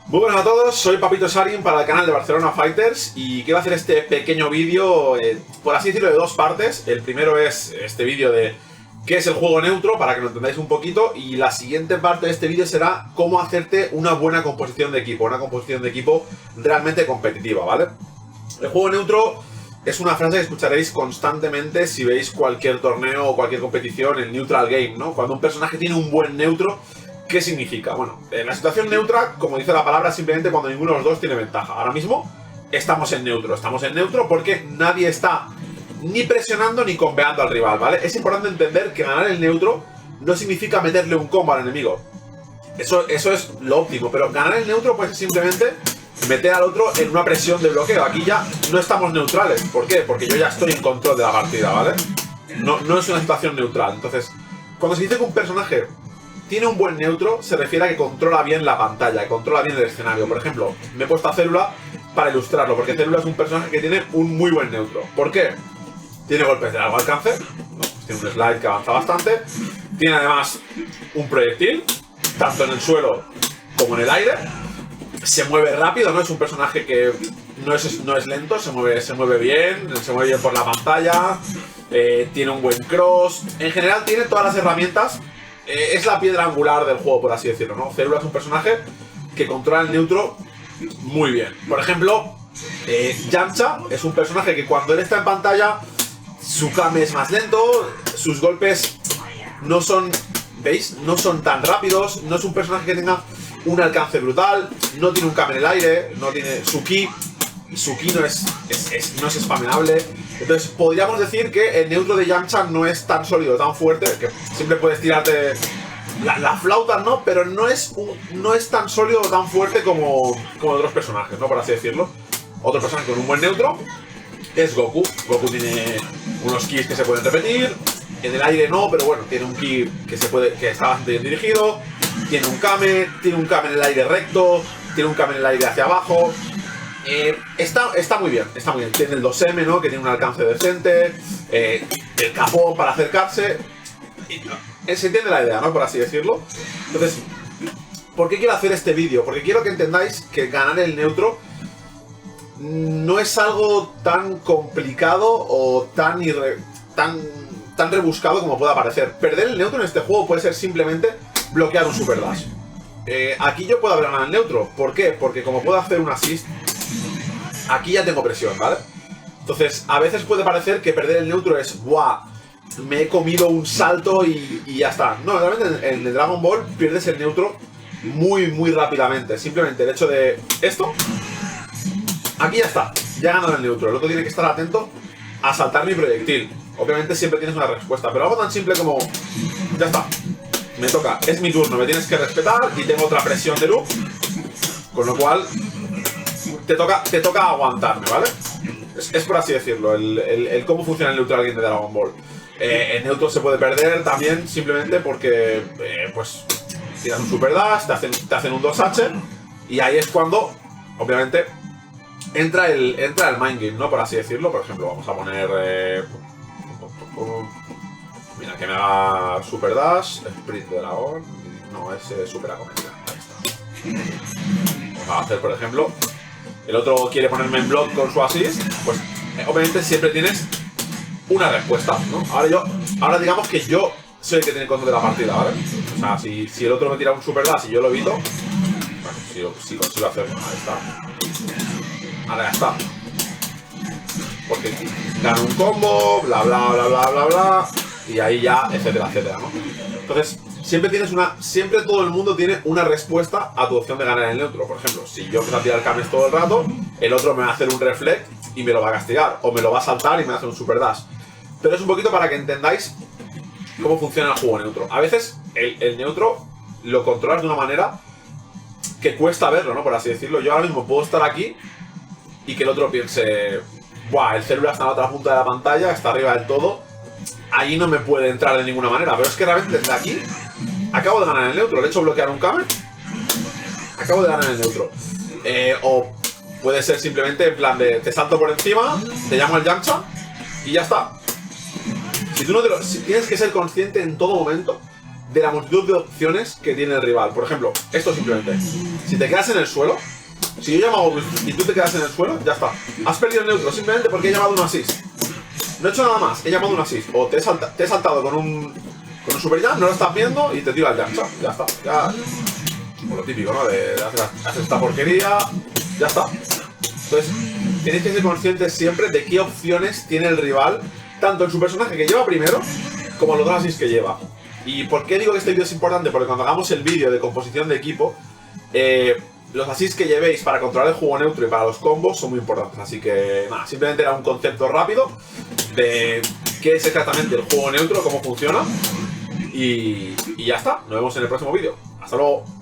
Muy buenas a todos, soy Papito Sarin para el canal de Barcelona Fighters y quiero hacer este pequeño vídeo, por así decirlo, de dos partes. El primero es este vídeo de qué es el juego neutro, para que lo entendáis un poquito, y la siguiente parte de este vídeo será cómo hacerte una buena composición de equipo, una composición de equipo realmente competitiva, ¿vale? El juego neutro es una frase que escucharéis constantemente si veis cualquier torneo o cualquier competición, el neutral game, ¿no? Cuando un personaje tiene un buen neutro, ¿qué significa? Bueno, en la situación neutra, como dice la palabra, simplemente cuando ninguno de los dos tiene ventaja. Ahora mismo estamos en neutro porque nadie está ni presionando ni combeando al rival, ¿vale? Es importante entender que ganar el neutro no significa meterle un combo al enemigo. Eso es lo óptimo, pero ganar el neutro pues simplemente meter al otro en una presión de bloqueo. Aquí ya no estamos neutrales. ¿Por qué? Porque yo ya estoy en control de la partida, ¿vale? No es una situación neutral. Entonces, cuando se dice que un personaje tiene un buen neutro, se refiere a que controla bien la pantalla, que controla bien el escenario. Por ejemplo, me he puesto a Célula para ilustrarlo, porque Célula es un personaje que tiene un muy buen neutro. ¿Por qué? Tiene golpes de largo alcance, ¿no? Tiene un slide que avanza bastante, tiene además un proyectil, tanto en el suelo como en el aire, se mueve rápido, ¿no? Es un personaje que no es lento, se mueve bien por la pantalla, tiene un buen cross, en general tiene todas las herramientas. Es la piedra angular del juego, por así decirlo, ¿no? Célula es un personaje que controla el neutro muy bien. Por ejemplo, Yamcha es un personaje que cuando él está en pantalla, su kame es más lento, sus golpes no son, ¿veis? No son tan rápidos, no es un personaje que tenga un alcance brutal, no tiene un kame en el aire, no tiene su ki no es spameable. Entonces podríamos decir que el neutro de Yamcha no es tan sólido, tan fuerte, que siempre puedes tirarte la flauta, ¿no? Pero no es tan sólido o tan fuerte como otros personajes, ¿no? Por así decirlo. Otro personaje con un buen neutro es Goku. Goku tiene unos kis que se pueden repetir, en el aire no, pero bueno, tiene un ki que está bastante bien dirigido, tiene un kame en el aire recto, tiene un kame en el aire hacia abajo. Está muy bien. Tiene el 2M, ¿no? Que tiene un alcance decente, el capón para acercarse. Se entiende la idea, ¿no? Por así decirlo. Entonces, ¿por qué quiero hacer este vídeo? Porque quiero que entendáis que ganar el neutro no es algo tan complicado o tan rebuscado como pueda parecer. Perder el neutro en este juego puede ser simplemente bloquear un super dash. Aquí yo puedo haber ganado el neutro. ¿Por qué? Porque como puedo hacer un assist, aquí ya tengo presión, ¿vale? Entonces, a veces puede parecer que perder el neutro es ¡buah! Me he comido un salto y ya está. No, realmente en el Dragon Ball pierdes el neutro muy rápidamente. Simplemente el hecho de esto, aquí ya está, ya he ganado el neutro. El otro tiene que estar atento a saltar mi proyectil. Obviamente siempre tienes una respuesta, pero algo tan simple como ya está, me toca, es mi turno, me tienes que respetar y tengo otra presión de loop, con lo cual te toca aguantarme, ¿vale? Es por así decirlo, el cómo funciona el neutral game de Dragon Ball. El neutro se puede perder también simplemente porque pues tiras un super dash, te hacen un 2H y ahí es cuando, obviamente, entra el mind game, ¿no? Por así decirlo. Por ejemplo, vamos a poner mira, que me haga super dash, sprint de dragón, no, es super acometida, ahí está. Vamos a hacer, por ejemplo, el otro quiere ponerme en block con su assist, pues obviamente siempre tienes una respuesta, ¿no? Ahora digamos que yo soy el que tiene control de la partida, ¿vale? O sea, si el otro me tira un super dash y yo lo evito, bueno, si consigo hacerlo, ahí está. Ahora ya está. Porque gano un combo, bla, y ahí ya, etcétera, ¿no? Entonces, siempre todo el mundo tiene una respuesta a tu opción de ganar el neutro. Por ejemplo, si yo empiezo a tirar cames todo el rato, el otro me va a hacer un reflect y me lo va a castigar, o me lo va a saltar y me va a hacer un super dash. Pero es un poquito para que entendáis cómo funciona el juego neutro. A veces el neutro lo controlas de una manera que cuesta verlo, ¿no? Por así decirlo. Yo ahora mismo puedo estar aquí y que el otro piense, ¡buah! El Célula está en la otra punta de la pantalla, está arriba del todo. Ahí no me puede entrar de ninguna manera. Pero es que realmente desde aquí acabo de ganar el neutro. Le he hecho bloquear un kame, acabo de ganar el neutro. O puede ser simplemente en plan de te salto por encima, te llamo el Yamcha y ya está. Si tienes que ser consciente en todo momento de la multitud de opciones que tiene el rival. Por ejemplo, esto simplemente. Si te quedas en el suelo, si yo llamo a August y tú te quedas en el suelo, ya está. Has perdido el neutro simplemente porque he llamado un assist. No he hecho nada más, he llamado un assist. O te he saltado con un super jump, no lo estás viendo y te tiro al jump. Ya está. Ya. Como lo típico, ¿no? De hacer esta porquería. Ya está. Entonces, tenéis que ser conscientes siempre de qué opciones tiene el rival, tanto en su personaje que lleva primero, como en los dos assists que lleva. ¿Y por qué digo que este vídeo es importante? Porque cuando hagamos el vídeo de composición de equipo, los assists que llevéis para controlar el juego neutro y para los combos son muy importantes. Así que nada, simplemente era un concepto rápido de qué es exactamente el juego neutro, cómo funciona. Y ya está, nos vemos en el próximo vídeo. Hasta luego.